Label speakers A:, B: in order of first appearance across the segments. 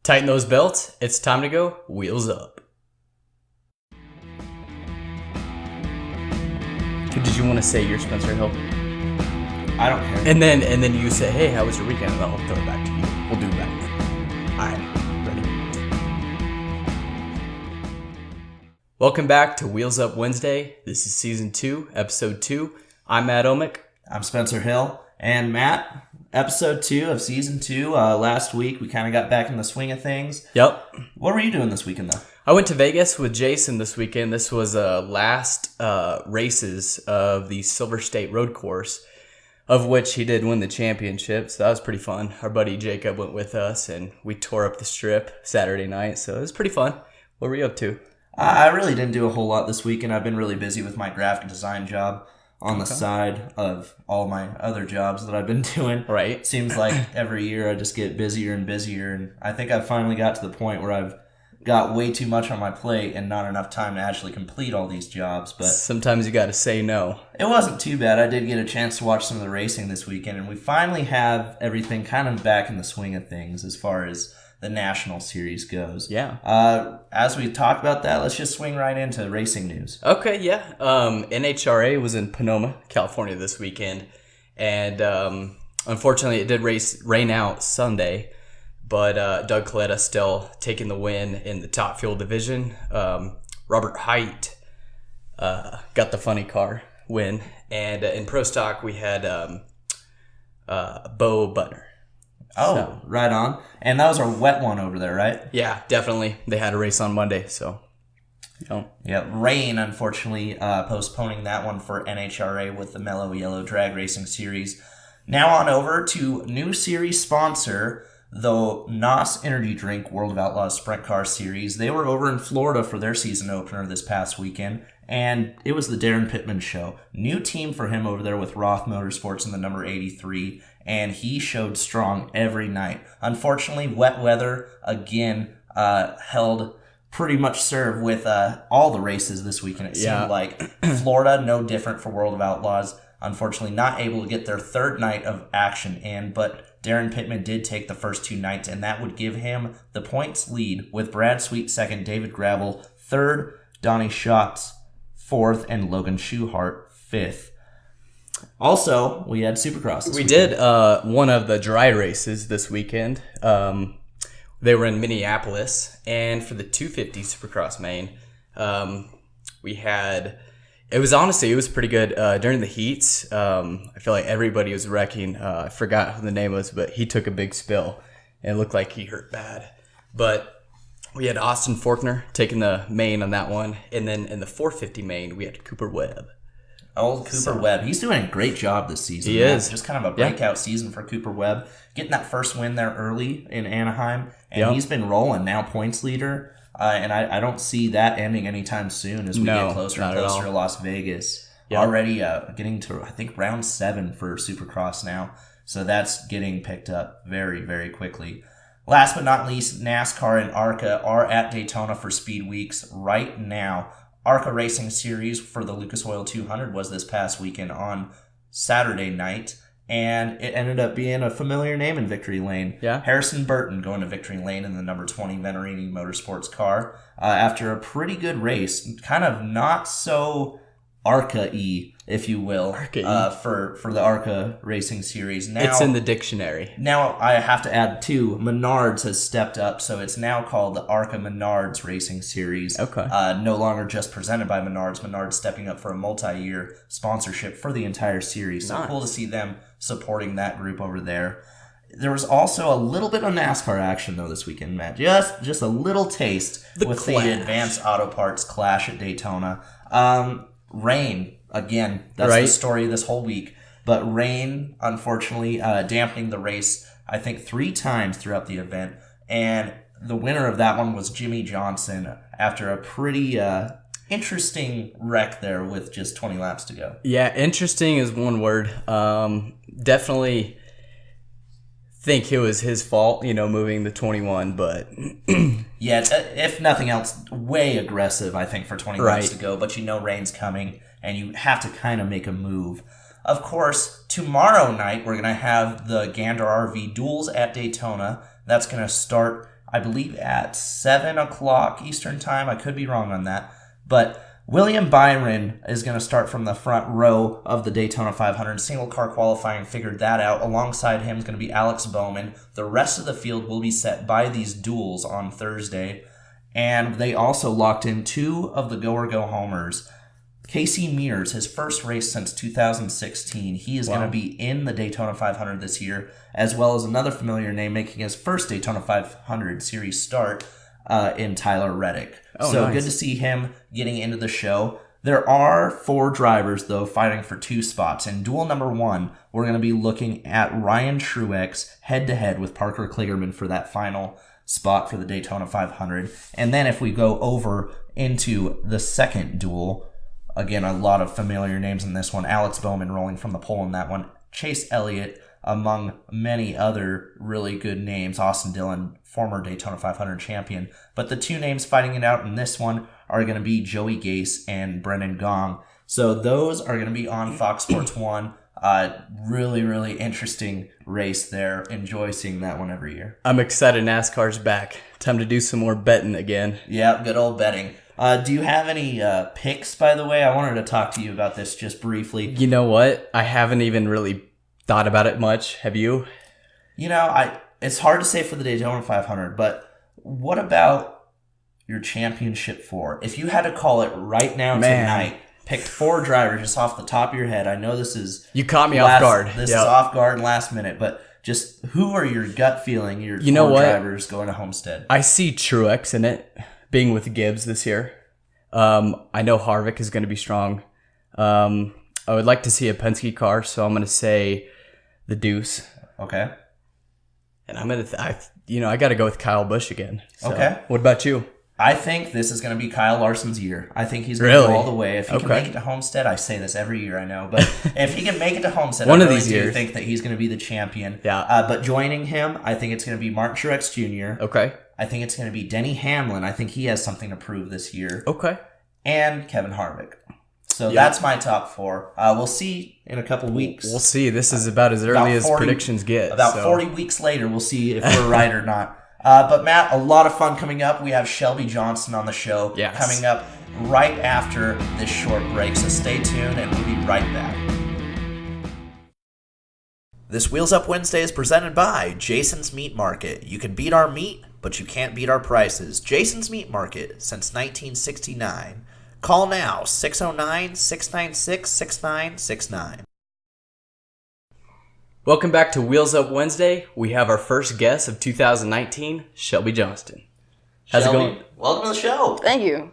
A: Tighten those belts. It's time to go wheels up. Did you want to say your Spencer Hill?
B: I don't care.
A: And then you say, hey, how was your weekend? And I'll throw it back to you. We'll do it back. All right, ready? Welcome back to Wheels Up Wednesday. This is Season 2, Episode 2. I'm Matt Omick.
B: I'm Spencer Hill. And Matt, Episode 2 of Season 2. Last week, we kind of got back in the swing of things.
A: Yep.
B: What were you doing this weekend, though?
A: I went to Vegas with Jason this weekend. This was last races of the Silver State Road Course, of which he did win the championship. So that was pretty fun. Our buddy Jacob went with us, and we tore up the strip Saturday night. So it was pretty fun. What were you up to?
B: I really didn't do a whole lot this weekend. I've been really busy with my graphic design job on the side of all my other jobs that I've been doing.
A: Right.
B: Seems like every year I just get busier and busier, and I think I've finally got to the point where I've got way too much on my plate and not enough time to actually complete all these jobs. But
A: sometimes you got to say no.
B: It wasn't too bad. I did get a chance to watch some of the racing this weekend, and we finally have everything kind of back in the swing of things as far as the National Series goes.
A: Yeah.
B: As we talk about that, let's just swing right into racing news.
A: Okay, yeah. NHRA was in Sonoma, California this weekend, and unfortunately it did rain out Sunday. But Doug Coletta still taking the win in the Top Fuel division. Robert Height got the funny car win. And in Pro Stock, we had Bo Butner.
B: Oh,
A: so,
B: right on. And that was our wet one over there, right?
A: Yeah, definitely. They had a race on Monday, so.
B: Yeah, rain, unfortunately, postponing that one for NHRA with the Mellow Yellow Drag Racing Series. Now on over to new series sponsor, the NOS Energy Drink World of Outlaws Sprint Car Series. They were over in Florida for their season opener this past weekend, and it was the Darren Pittman show. New team for him over there with Roth Motorsports in the number 83, and he showed strong every night. Unfortunately, wet weather, again, held pretty much serve with all the races this weekend. It seemed like Florida, no different for World of Outlaws. Unfortunately, not able to get their third night of action in, but Darren Pittman did take the first two nights, and that would give him the points lead with Brad Sweet second, David Gravel third, Donnie Schatz fourth, and Logan Schuhart fifth. Also, we had Supercross this weekend.
A: Did one of the dry races this weekend. They were in Minneapolis, and for the 250 Supercross main, we had... It was pretty good. During the heats, I feel like everybody was wrecking. I forgot who the name was, but he took a big spill, and it looked like he hurt bad. But we had Austin Faulkner taking the main on that one, and then in the 450 main, we had Cooper Webb.
B: Old Cooper Webb. He's doing a great job this season.
A: He is.
B: Just kind of a breakout season for Cooper Webb. Getting that first win there early in Anaheim, and he's been rolling, now points leader. And I don't see that ending anytime soon as we get closer and closer to Las Vegas. Yep. Already getting to, I think, round 7 for Supercross now. So that's getting picked up very, very quickly. Last but not least, NASCAR and ARCA are at Daytona for Speed Weeks right now. ARCA Racing Series for the Lucas Oil 200 was this past weekend on Saturday night. And it ended up being a familiar name in Victory Lane. Yeah. Harrison Burton going to Victory Lane in the number 20 Venerini Motorsports car after a pretty good race. Kind of not so ARCA-y, if you will, for the ARCA Racing Series. Now,
A: it's in the dictionary.
B: Now I have to add, too, Menards has stepped up, so it's now called the ARCA Menards Racing Series.
A: Okay.
B: No longer just presented by Menards. Menards stepping up for a multi-year sponsorship for the entire series. So cool to see them supporting that group over there. There was also a little bit of NASCAR action, though, this weekend, Matt. Just a little taste with the Advanced Auto Parts Clash at Daytona. Rain, again, that's the story of this whole week. But rain, unfortunately, dampening the race, I think, 3 times throughout the event. And the winner of that one was Jimmy Johnson after a pretty interesting wreck there with just 20 laps to go.
A: Yeah, interesting is one word. Definitely think it was his fault, moving the 21, but...
B: Yeah, if nothing else, way aggressive, I think, for 20 laps to go. But rain's coming, and you have to kind of make a move. Of course, tomorrow night, we're going to have the Gander RV Duels at Daytona. That's going to start, I believe at 7 o'clock Eastern time. I could be wrong on that. But William Byron is going to start from the front row of the Daytona 500. Single car qualifying figured that out. Alongside him is going to be Alex Bowman. The rest of the field will be set by these duels on Thursday. And they also locked in 2 of the go-or-go-homers. Casey Mears, his first race since 2016. He is going to be in the Daytona 500 this year, as well as another familiar name making his first Daytona 500 series start in Tyler Reddick. So good to see him getting into the show. There are 4 drivers, though, fighting for 2 spots. In duel number 1, we're going to be looking at Ryan Truex head-to-head with Parker Kligerman for that final spot for the Daytona 500. And then if we go over into the second duel, again, a lot of familiar names in this one. Alex Bowman rolling from the pole in that one. Chase Elliott, among many other really good names. Austin Dillon, former Daytona 500 champion. But the 2 names fighting it out in this one are going to be Joey Gase and Brendan Gong. So those are going to be on Fox Sports 1. Really, really interesting race there. Enjoy seeing that one every year.
A: I'm excited NASCAR's back. Time to do some more betting again.
B: Yeah, good old betting. Do you have any picks, by the way? I wanted to talk to you about this just briefly.
A: You know what? I haven't even really thought about it much. Have you?
B: You know, it's hard to say for the Daytona 500, but what about your championship 4? If you had to call it right now tonight, pick 4 drivers just off the top of your head. I know this is...
A: You caught me off guard.
B: This is off guard last minute, but just who are your gut feeling, your 4 drivers going to Homestead?
A: I see Truex in it, being with Gibbs this year. I know Harvick is going to be strong. I would like to see a Penske car, so I'm going to say the Deuce.
B: Okay.
A: And I'm going to... I got to go with Kyle Busch again. So.
B: Okay.
A: What about you?
B: I think this is going to be Kyle Larson's year. I think he's going to go all the way. If he can make it to Homestead, I say this every year, I know. But if he can make it to Homestead, I really do think that he's going to be the champion.
A: Yeah.
B: But joining him, I think it's going to be Martin Truex Jr.
A: Okay.
B: I think it's going to be Denny Hamlin. I think he has something to prove this year.
A: Okay.
B: And Kevin Harvick. So that's my top 4. We'll see in a couple weeks.
A: We'll see. This is about as early as predictions get.
B: About 40 weeks later, we'll see if we're right or not. But Matt, a lot of fun coming up. We have Shelby Johnston on the show coming up right after this short break. So stay tuned and we'll be right back. This Wheels Up Wednesday is presented by Jason's Meat Market. You can beat our meat, but you can't beat our prices. Jason's Meat Market since 1969. Call now, 609-696-6969.
A: Welcome back to Wheels Up Wednesday. We have our first guest of 2019, Shelby Johnston. How's it going?
B: Welcome to the show.
C: Thank you.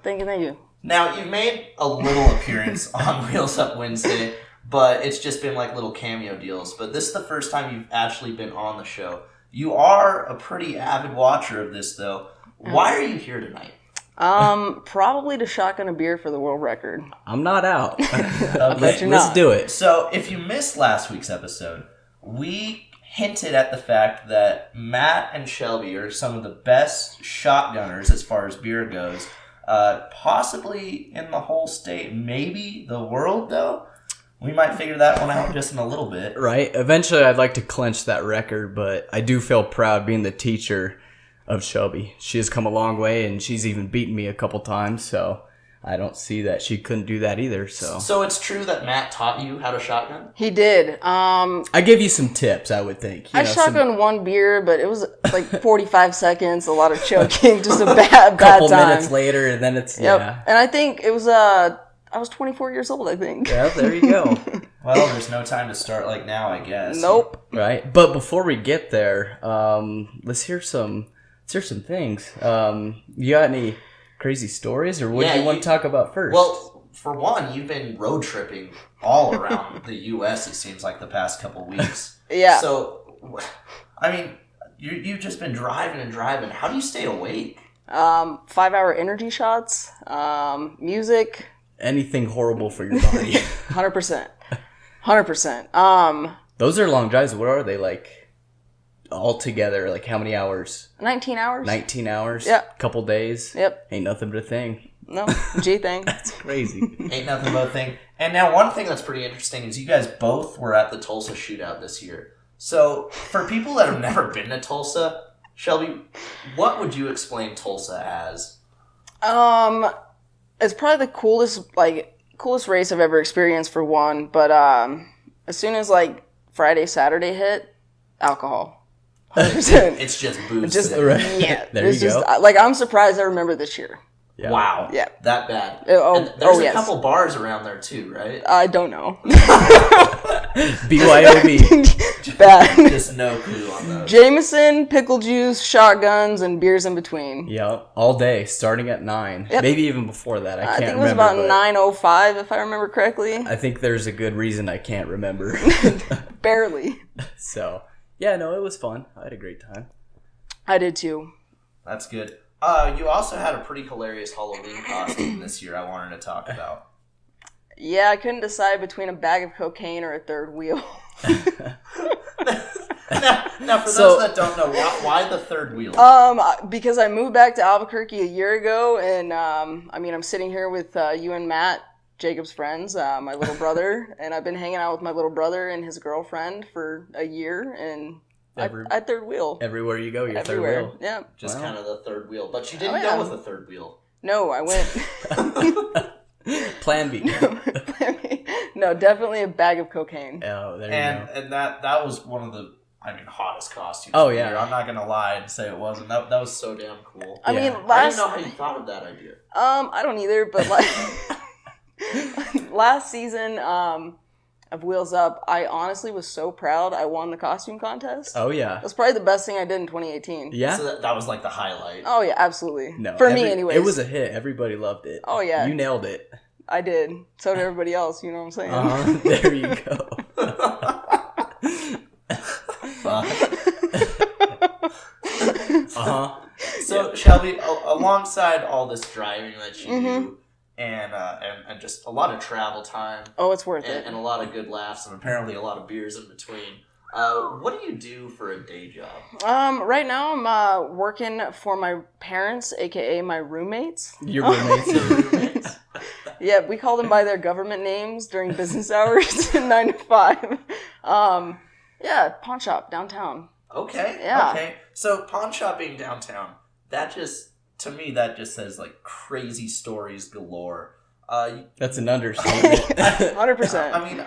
B: Now, you've made a little appearance on Wheels Up Wednesday, but it's just been like little cameo deals. But this is the first time you've actually been on the show. You are a pretty avid watcher of this, though. Why are you here tonight?
C: Probably to shotgun a beer for the world record.
A: I'm not out.
B: Okay.
A: Let's do it.
B: So, if you missed last week's episode, we hinted at the fact that Matt and Shelby are some of the best shotgunners as far as beer goes, possibly in the whole state, maybe the world, though. We might figure that one out just in a little bit.
A: Right. Eventually, I'd like to clinch that record, but I do feel proud being the teacher of Shelby. She has come a long way, and she's even beaten me a couple times, so I don't see that she couldn't do that either. So
B: it's true that Matt taught you how to shotgun?
C: He did.
A: I gave you some tips, I would think.
C: I shotgunned one beer, but it was like 45 seconds, a lot of choking, just a bad
A: couple
C: time.
A: Minutes later, and then it's,
C: And I think it was, I was 24 years old, I think.
A: Yeah, there you go.
B: Well, there's no time to start like now, I guess.
C: Nope.
A: Right. But before we get there, let's hear some things. You got any crazy stories, or what do you want to talk about first?
B: Well, for one, you've been road tripping all around the U.S., it seems like, the past couple weeks.
C: Yeah.
B: So, I mean, you've just been driving and driving. How do you stay awake?
C: 5-hour energy shots, music.
A: Anything horrible for your body.
C: 100%. 100%.
A: Those are long drives. What are they like? All together, like how many hours?
C: 19 hours.
A: 19 hours?
C: Yep.
A: Couple days?
C: Yep.
A: Ain't nothing but a thing.
C: No, G thing.
A: That's crazy.
B: Ain't nothing but a thing. And now one thing that's pretty interesting is you guys both were at the Tulsa shootout this year. So for people that have never been to Tulsa, Shelby, what would you explain Tulsa as?
C: It's probably the coolest race I've ever experienced for one, but as soon as like Friday, Saturday hit, alcohol. 100%.
B: It's just booze.
C: Yeah.
A: There you go.
C: I'm surprised I remember this year.
A: Yeah.
B: Wow.
C: Yeah.
B: That bad.
C: There's
B: a couple bars around there too, right?
C: I don't know.
A: BYOB.
C: Bad.
B: Just no clue on those.
C: Jameson, pickle juice, shotguns, and beers in between.
A: Yeah, all day, starting at 9.
C: Yep.
A: Maybe even before that. I can't remember.
C: I think it was about 9:05, if I remember correctly.
A: I think there's a good reason I can't remember.
C: Barely.
A: So, yeah, no, it was fun. I had a great time.
C: I did too.
B: That's good. You also had a pretty hilarious Halloween costume this year I wanted to talk about.
C: Yeah, I couldn't decide between a bag of cocaine or a third wheel.
B: Now, for those that don't know, why the third wheel?
C: Because I moved back to Albuquerque a year ago, and I'm sitting here with you and Matt, Jacobs' friends, my little brother, and I've been hanging out with my little brother and his girlfriend for a year, and I third wheel.
A: Everywhere you go, you're
C: Everywhere.
A: third wheel.
C: Yeah.
B: Just kind of the third wheel. But you didn't go with a third wheel.
C: No, I went...
A: Plan B.
C: No, definitely a bag of cocaine.
A: Oh, there you go.
B: And that was one of the hottest costumes.
A: Oh,
B: of the
A: yeah.
B: year. I'm not gonna lie and say it wasn't. That was so damn cool.
C: I mean,
B: I didn't know how you thought of that idea.
C: I don't either, but last season of Wheels Up, I honestly was so proud I won the costume contest.
A: Oh, yeah.
C: That's probably the best thing I did in 2018.
A: Yeah?
B: So that was like the highlight.
C: Oh, yeah, absolutely.
A: No.
C: For me, anyways.
A: It was a hit. Everybody loved it.
C: Oh, yeah.
A: You nailed it.
C: I did. So did everybody else, you know what I'm saying?
A: There you go.
B: So, Shelby, alongside all this driving that you do, and just a lot of travel time.
C: Oh, it's worth it.
B: And a lot of good laughs, and apparently a lot of beers in between. What do you do for a day job?
C: Right now I'm working for my parents, aka my roommates.
A: Your roommates.
C: Yeah, we call them by their government names during business hours, 9 to 5. Yeah, pawn shop downtown.
B: Okay.
C: Yeah.
B: Okay. So pawn shopping downtown. To me, that just says like crazy stories galore.
A: That's an understatement.
C: 100%.
B: I mean,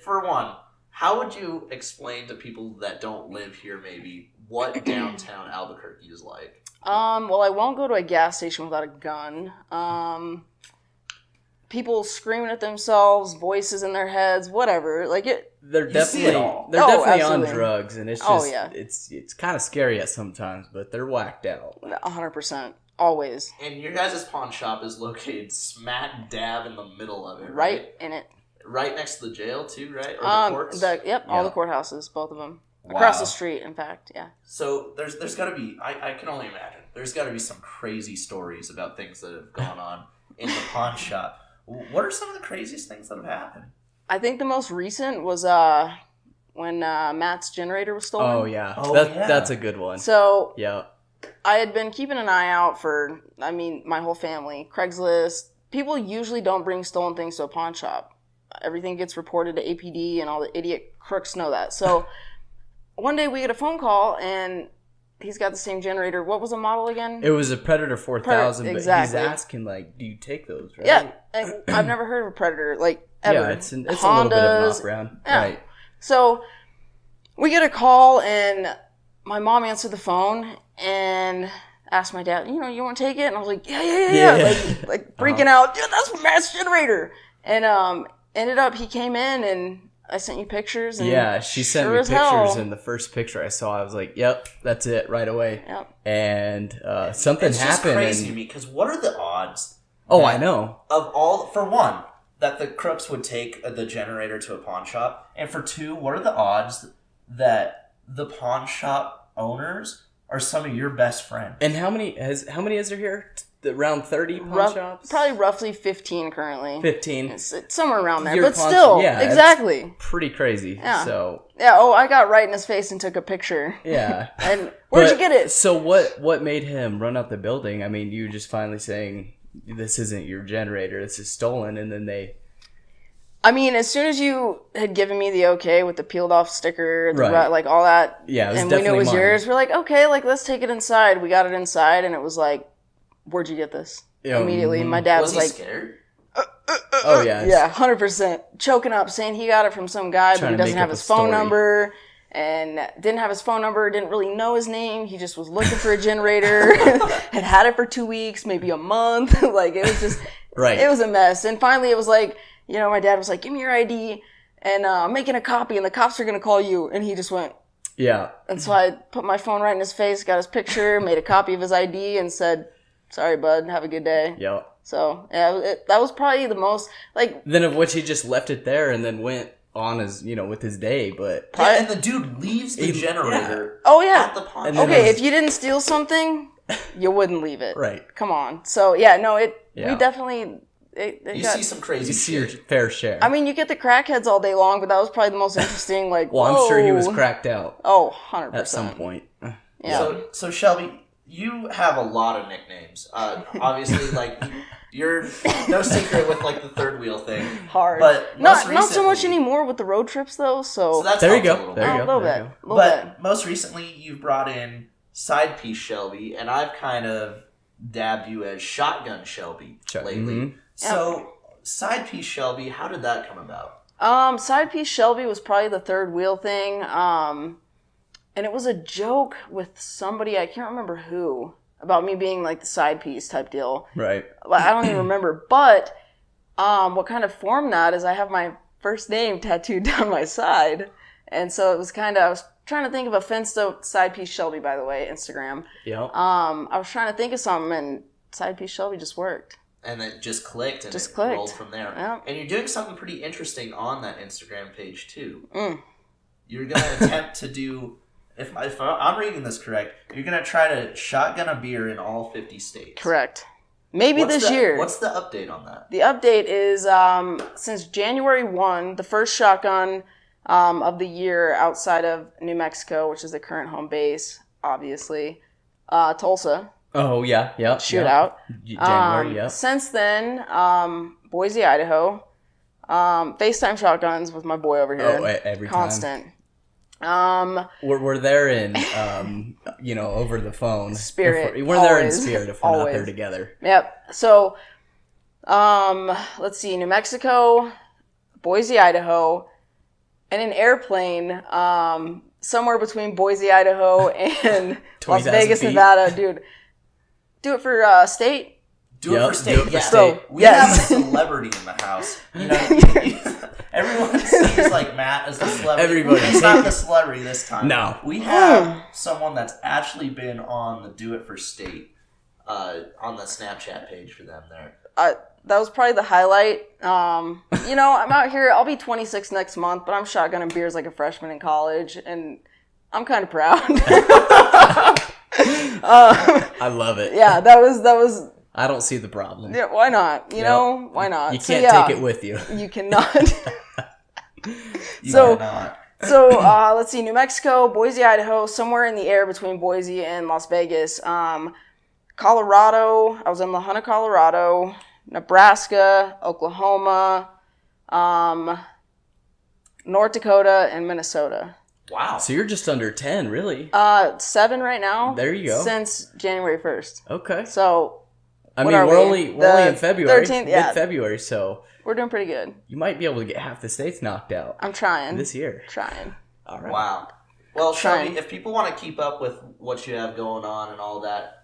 B: for one, how would you explain to people that don't live here maybe what downtown Albuquerque is like?
C: Well, I won't go to a gas station without a gun. People screaming at themselves, voices in their heads, whatever.
A: They're definitely on
C: absolutely.
A: drugs, and it's just it's kind of scary at sometimes, but they're whacked out.
C: 100%, always.
B: And your guys' pawn shop is located smack dab in the middle of it,
C: right in it.
B: Right next to the jail too, right? Or the courts?
C: All the courthouses, both of them. Wow. Across the street, in fact, yeah.
B: So there's got to be, I can only imagine, there's got to be some crazy stories about things that have gone on in the pawn shop. What are some of the craziest things that have happened?
C: I think the most recent was when Matt's generator was stolen.
A: Oh, yeah. That's a good one.
C: So
A: yeah, I
C: had been keeping an eye out for, my whole family. Craigslist. People usually don't bring stolen things to a pawn shop. Everything gets reported to APD, and all the idiot crooks know that. So one day we get a phone call, and he's got the same generator. What was the model again?
A: It was a Predator 4000,
C: exactly.
A: But he's asking, do you take those, right?
C: Yeah, and I've never heard of a Predator, ever.
A: Yeah, it's a little bit of an knock-around.
C: Yeah.
A: Right.
C: So we get a call, and my mom answered the phone and asked my dad, you want to take it? And I was like, yeah. Freaking out, dude, that's Matt's generator. And ended up, he came in, and I sent you pictures. And
A: yeah, she sent me pictures, and the first picture I saw, I was like, yep, that's it, right away. Yep. And something happened.
B: It's just crazy to me, because what are the odds?
A: Oh, I know.
B: For one, that the crooks would take the generator to a pawn shop, and for two, what are the odds that the pawn shop owners are some of your best friends?
A: And how many is there here? Around 30 pawn shops?
C: Probably roughly 15 currently.
A: 15.
C: It's somewhere around there.
A: Your
C: but still,
A: yeah,
C: exactly.
A: Pretty crazy.
C: Yeah.
A: So.
C: Yeah, I got right in his face and took a picture.
A: Yeah.
C: And where'd you get it?
A: So what made him run out the building? I mean, you just finally saying, this isn't your generator, this is stolen, and then they
C: I mean, as soon as you had given me the okay with the peeled off sticker,
A: Right.
C: Like all that,
A: Yeah, it was
C: and we knew it
A: definitely
C: was
A: mine.
C: yours, we're like, okay, like let's take it inside. We got it inside, and it was like, where'd you get this?
A: Yeah,
C: Immediately, my dad
B: Was
C: was
B: he
C: like,
B: scared?
A: Oh yeah.
C: yeah, 100%, choking up, saying he got it from some guy, but
A: Trying
C: he
A: to
C: doesn't
A: make
C: have
A: up a
C: his phone
A: story.
C: number. And didn't have his phone number, didn't really know his name. He just was looking for a generator, had it for 2 weeks, maybe a month. Like, it was just,
A: Right.
C: it was a mess. And finally it was like, you know, my dad was like, give me your ID and I'm making a copy and the cops are going to call you. And he just went,
A: Yeah.
C: and so I put my phone right in his face, got his picture, made a copy of his ID and said, sorry, bud, have a good day.
A: Yeah.
C: So, yeah, that was probably the most, like,
A: Then of which he just left it there and then went on his, with his day, but
B: Yeah, and the dude leaves the generator
C: oh yeah.
B: at the pawn
A: And
B: shop.
A: then
C: Okay, if you didn't steal something, you wouldn't leave it.
A: right.
C: Come on. So yeah, no, we
A: Yeah.
C: definitely. It
B: You
C: got,
B: see some crazy
A: You see your
B: shit.
A: fair share.
C: I mean, you get the crackheads all day long, but that was probably the most interesting. Like,
A: well, I'm sure he was
C: whoa.
A: cracked out
C: Oh, 100%.
A: at some point.
C: Yeah.
B: So Shelby, you have a lot of nicknames. Obviously, like you're no secret with like the third wheel thing.
C: Hard.
B: But
C: not
B: most
C: so much
B: recently-
C: anymore with the road trips though. So,
B: that's
A: There you
B: helped
A: go.
B: a little
A: There
B: bit.
A: you
C: a
A: go.
C: little
A: There
C: bit,
A: you
C: a little bit.
B: But most recently, you've brought in Sidepiece Shelby, and I've kind of dabbed you as Shotgun Shelby lately.
A: Mhm.
B: So, Sidepiece Shelby, how did that come about?
C: Sidepiece Shelby was probably the third wheel thing. And it was a joke with somebody, I can't remember who, about me being like the side piece type deal.
A: Right.
C: I don't even remember. But what kind of formed that is I have my first name tattooed down my side. And so it was kind of, I was trying to think of a fenced out Sidepiece Shelby, by the way, Instagram.
A: Yeah.
C: I was trying to think of something and Sidepiece Shelby just worked.
B: And it just clicked, and
C: Just
B: it
C: clicked.
B: rolled from there.
C: Yeah.
B: And you're doing something pretty interesting on that Instagram page, too.
C: Mm.
B: You're going to attempt to do, if I'm reading this correct, you're going to try to shotgun a beer in all 50 states.
C: Correct. Maybe this year.
B: What's the update on that?
C: The update is since January 1, the first shotgun of the year outside of New Mexico, which is the current home base, obviously, Tulsa
A: Oh yeah. Yeah.
C: shootout.
A: Yeah. January. Yeah.
C: Since then, Boise, Idaho, FaceTime shotguns with my boy over here.
A: Oh, every time.
C: Constant.
A: We're there in over the phone.
C: Spirit,
A: We're there in
C: always.
A: spirit if we're not there
C: Always.
A: together.
C: Yep. So, let's see, New Mexico, Boise, Idaho, and an airplane somewhere between Boise, Idaho, and Las
A: 20,000
C: Vegas,
A: feet.
C: Nevada, dude. Do it for state.
B: Do
A: Yep,
B: it for state.
A: do it for
B: Yeah.
A: state.
B: We
C: Yes.
B: have a celebrity in the house. Everyone sees like Matt as the celebrity.
A: Everybody.
B: He's not the celebrity this time.
A: No.
B: We have someone that's actually been on the Do It for State on the Snapchat page for them there.
C: That was probably the highlight. I'm out here. I'll be 26 next month, but I'm shotgunning beers like a freshman in college, and I'm kind of proud.
A: I love it.
C: Yeah, that was.
A: I don't see the problem.
C: Yeah, why not? You know, why not?
A: You
C: So,
A: can't
C: yeah,
A: take it with you.
C: You cannot.
B: You
C: So-
B: cannot.
C: So let's see, New Mexico, Boise, Idaho, somewhere in the air between Boise and Las Vegas. Colorado, I was in La Junta, Colorado, Nebraska, Oklahoma, North Dakota, and Minnesota.
B: Wow.
A: So you're just under 10, really?
C: 7 right now.
A: There you go.
C: Since January 1st.
A: Okay.
C: So
A: I
C: what
A: mean,
C: are
A: we're
C: we?
A: only in February,
C: 13th, yeah.
A: mid-February, so
C: we're doing pretty good.
A: you might be able to get half the states knocked out
C: I'm trying.
A: this year.
C: Trying.
A: All right.
B: Wow. Well,
C: Trying.
B: Shelby, if people want to keep up with what you have going on and all that,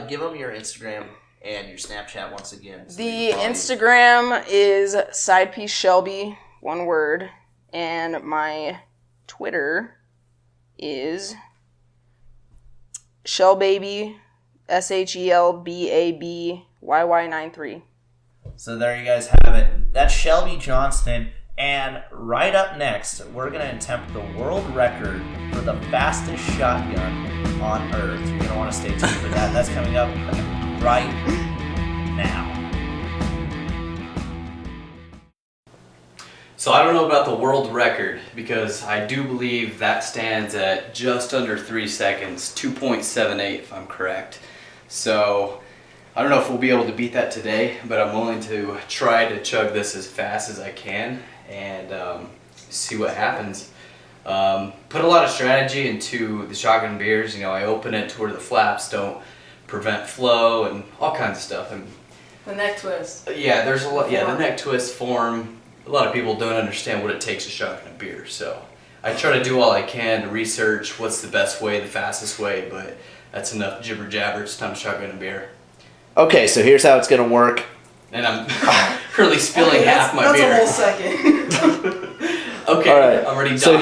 B: give them your Instagram and your Snapchat once again. So
C: The
B: they can follow you.
C: Instagram is Sidepiece Shelby, one word, and my Twitter is Shellbaby, SHELBABYY93.
B: So there you guys have it. That's Shelby Johnston. And right up next, we're going to attempt the world record for the fastest shotgun on Earth. You're going to want to stay tuned for that. That's coming up right now.
A: So I don't know about the world record because I do believe that stands at just under 3 seconds, 2.78 if I'm correct. So I don't know if we'll be able to beat that today, but I'm willing to try to chug this as fast as I can and see what happens. Put a lot of strategy into the shotgun beers. You know, I open it to where the flaps don't prevent flow and all kinds of stuff. And
C: the neck twist.
A: Yeah, there's a lot. Yeah, the neck twist form. A lot of people don't understand what it takes to shotgun a beer. So I try to do all I can to research what's the best way, the fastest way. But that's enough jibber jabber. It's time to shotgun a beer.
B: Okay, so here's how it's gonna work.
A: And I'm currently spilling half my beer.
C: That's a whole second.
A: Okay,
B: all right.
A: I'm already done.
B: So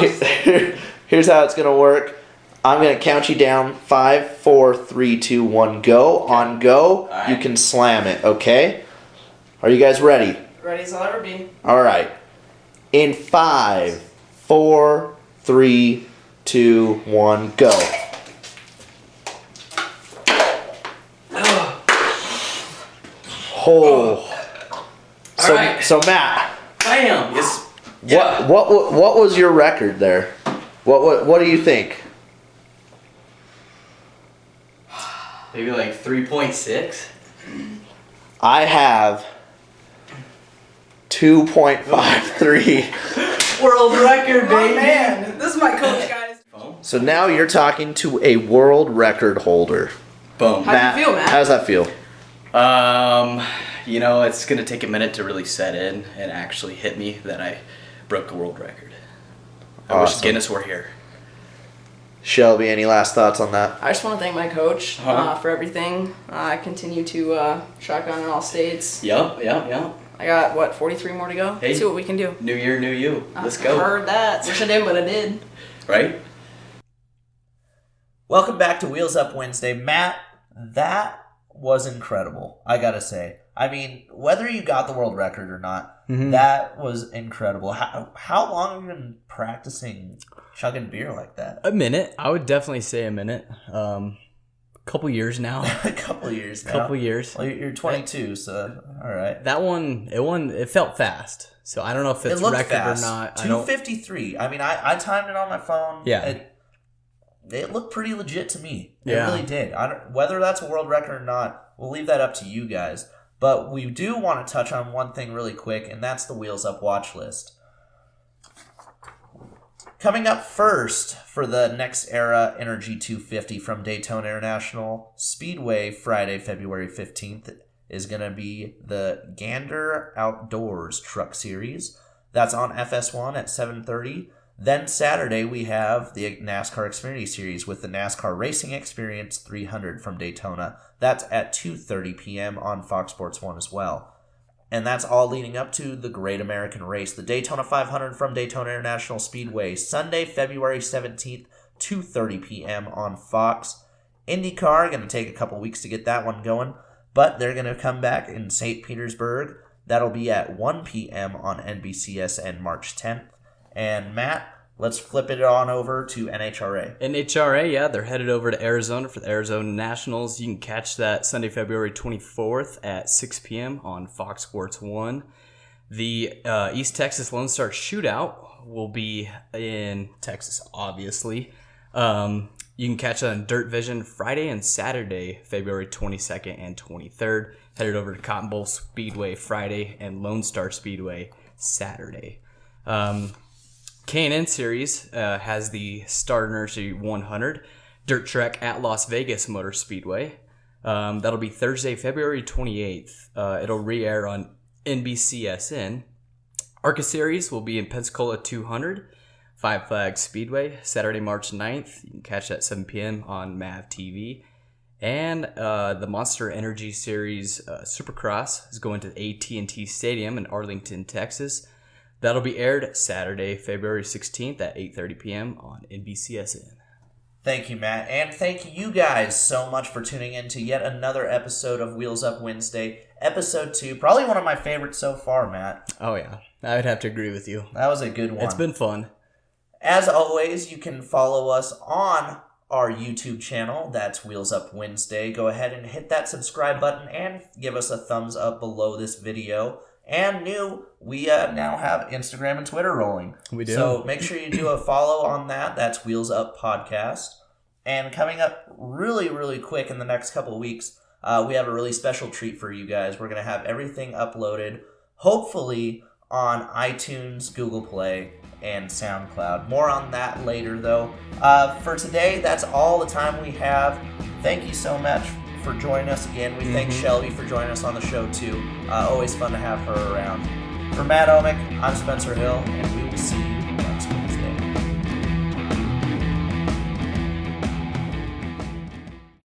B: here's how it's gonna work. I'm gonna count you down. 5, 4, 3, 2, 1, go. Okay. On go, right. You can slam it. Okay. Are you guys ready?
C: Ready as I'll ever be.
B: All right. In 5, 4, 3, 2, 1, go. Oh. So, right. So Matt.
A: Bam. Yes.
B: Yeah. What was your record there? What do you think?
A: Maybe like 3.6.
B: I have 2.53.
A: World record, baby.
C: Oh, man, this is my coach, guys.
B: So now you're talking to a world record holder.
A: Boom.
C: How do you feel, Matt?
B: How does that feel?
A: You know, it's gonna take a minute to really set in and actually hit me that I broke a world record. I wish Guinness were here.
B: Shelby, any last thoughts on that?
C: I just want to thank my coach for everything. I continue to shotgun in all states.
A: Yep.
C: I got, 43 more to go?
A: Hey,
C: let's see what we can do.
A: New year, new you. Let's go.
C: I heard that. Wish I didn't, but I did.
A: Right?
B: Welcome back to Wheels Up Wednesday. Matt, that was incredible, I gotta say. I mean, whether you got the world record or not, that was incredible. How long have you been practicing chugging beer like that?
A: A minute. I would definitely say a minute. Couple years now.
B: A couple years now.
A: Couple years.
B: Well, you're 22, so all right.
A: That one, it felt fast. So I don't know if it's record fast. Or not.
B: 2:53. I mean, I timed it on my phone.
A: Yeah.
B: It looked pretty legit to me. It
A: yeah.
B: really did. Whether that's a world record or not, we'll leave that up to you guys. But we do want to touch on one thing really quick, and that's the Wheels Up watch list. Coming up first for the Next Era Energy 250 from Daytona International Speedway, Friday, February 15th, is going to be the Gander Outdoors Truck Series. That's on FS1 at 7:30. Then Saturday, we have the NASCAR Xfinity Series with the NASCAR Racing Experience 300 from Daytona. That's at 2:30 p.m. on Fox Sports 1 as well. And that's all leading up to the Great American Race, the Daytona 500 from Daytona International Speedway, Sunday, February 17th, 2:30 p.m. on Fox. IndyCar, going to take a couple weeks to get that one going, but they're going to come back in St. Petersburg. That'll be at 1 p.m. on NBCSN March 10th. And Matt, let's flip it on over to NHRA.
A: NHRA, yeah, they're headed over to Arizona for the Arizona Nationals. You can catch that Sunday, February 24th at 6 p.m. on Fox Sports 1. The East Texas Lone Star Shootout will be in Texas, obviously. You can catch that on Dirt Vision Friday and Saturday, February 22nd and 23rd. Headed over to Cotton Bowl Speedway Friday and Lone Star Speedway Saturday. K&N Series has the Star Nursery 100 Dirt Trek at Las Vegas Motor Speedway. That'll be Thursday, February 28th. It'll re-air on NBCSN. ARCA Series will be in Pensacola 200 Five Flags Speedway, Saturday, March 9th. You can catch that at 7 p.m. on MAV TV. And the Monster Energy Series Supercross is going to the AT&T Stadium in Arlington, Texas. That'll be aired Saturday, February 16th at 8:30 p.m. on NBCSN.
B: Thank you, Matt. And thank you guys so much for tuning in to yet another episode of Wheels Up Wednesday, episode 2. Probably one of my favorites so far, Matt.
A: Oh, yeah. I would have to agree with you.
B: That was a good one.
A: It's been fun.
B: As always, you can follow us on our YouTube channel. That's Wheels Up Wednesday. Go ahead and hit that subscribe button and give us a thumbs up below this video. And we now have Instagram and Twitter rolling.
A: We do.
B: So make sure you do a follow on that. That's Wheels Up Podcast. And coming up really, really quick in the next couple of weeks, we have a really special treat for you guys. We're going to have everything uploaded, hopefully, on iTunes, Google Play, and SoundCloud. More on that later, though. For today, that's all the time we have. Thank you so much for joining us again. We thank Shelby for joining us on the show, too. Always fun to have her around. For Matt Omick, I'm Spencer Hill, and we will see you